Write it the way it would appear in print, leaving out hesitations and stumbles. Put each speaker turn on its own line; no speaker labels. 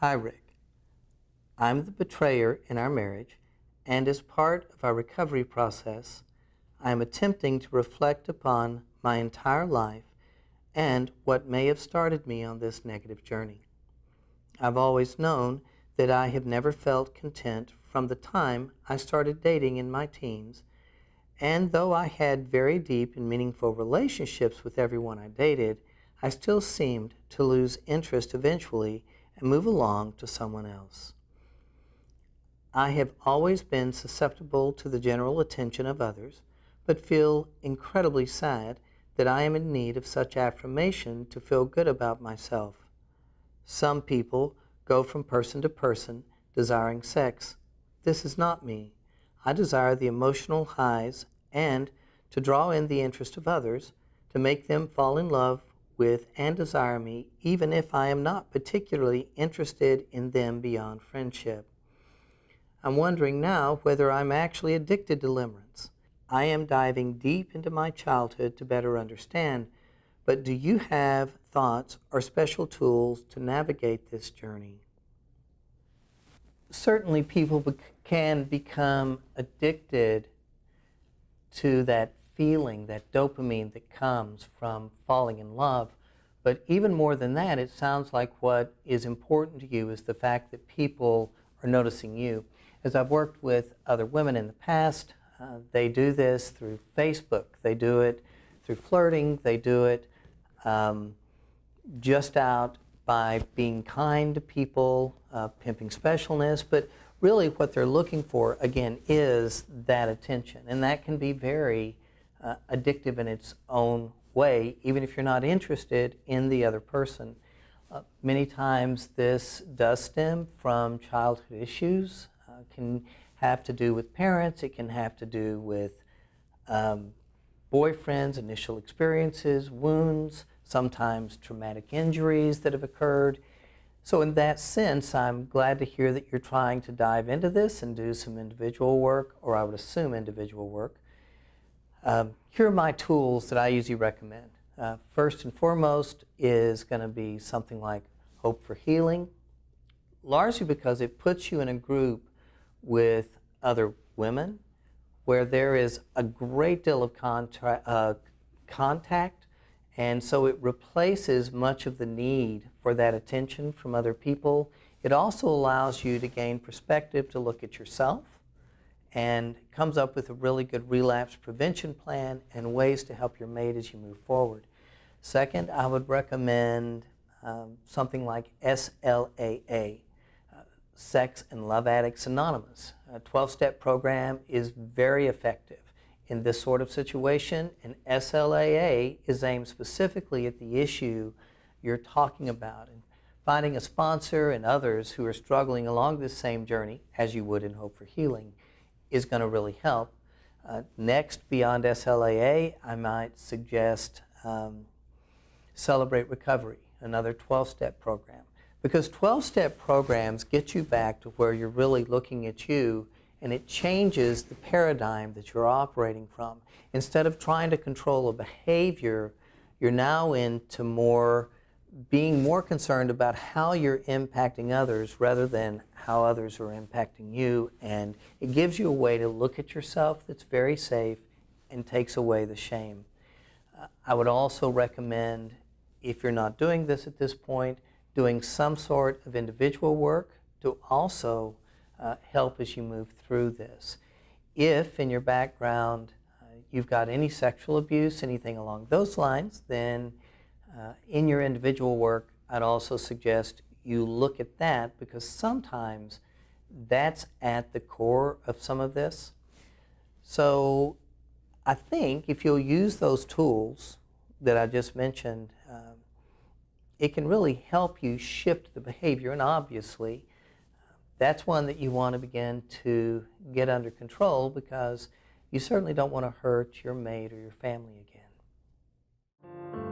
Hi, Rick. I'm the betrayer in our marriage, and as part of our recovery process, I am attempting to reflect upon my entire life and what may have started me on this negative journey. I've always known that I have never felt content from the time I started dating in my teens, and though I had very deep and meaningful relationships with everyone I dated, I still seemed to lose interest eventually and move along to someone else. I have always been susceptible to the general attention of others, but feel incredibly sad that I am in need of such affirmation to feel good about myself. Some people go from person to person desiring sex. This is not me. I desire the emotional highs and to draw in the interest of others, to make them fall in love with and desire me, even if I am not particularly interested in them beyond friendship. I'm wondering now whether I'm actually addicted to limerence. I am diving deep into my childhood to better understand, but do you have thoughts or special tools to navigate this journey? Certainly people can become addicted to that feeling, that dopamine that comes from falling in love. But even more than that, it sounds like what is important to you is the fact that people are noticing you. As I've worked with other women in the past, they do this through Facebook. They do it through flirting. They do it just out by being kind to people, pimping specialness. But really what they're looking for, again, is that attention. And that can be very addictive in its own way, even if you're not interested in the other person. Many times this does stem from childhood issues. Can have to do with parents. It can have to do with boyfriends, initial experiences, wounds, sometimes traumatic injuries that have occurred. So in that sense, I'm glad to hear that you're trying to dive into this and do some individual work, or I would assume individual work. Here are my tools that I usually recommend. First and foremost is going to be something like Hope for Healing, largely because it puts you in a group with other women where there is a great deal of contact, and so it replaces much of the need for that attention from other people. It also allows you to gain perspective to look at yourself, and comes up with a really good relapse prevention plan and ways to help your mate as you move forward. Second, I would recommend something like SLAA, Sex and Love Addicts Anonymous. A 12-step program is very effective in this sort of situation, and SLAA is aimed specifically at the issue you're talking about. And finding a sponsor and others who are struggling along this same journey, as you would in Hope for Healing, is going to really help. Next, beyond SLAA, I might suggest Celebrate Recovery, another 12-step program. Because 12-step programs get you back to where you're really looking at you, and it changes the paradigm that you're operating from. Instead of trying to control a behavior, you're now into being more concerned about how you're impacting others rather than how others are impacting you. And it gives you a way to look at yourself that's very safe and takes away the shame. I would also recommend, if you're not doing this at this point, doing some sort of individual work to also help as you move through this. If in your background you've got any sexual abuse, anything along those lines, then in your individual work, I'd also suggest you look at that, because sometimes that's at the core of some of this. So I think if you'll use those tools that I just mentioned, it can really help you shift the behavior. And obviously, that's one that you want to begin to get under control, because you certainly don't want to hurt your mate or your family again.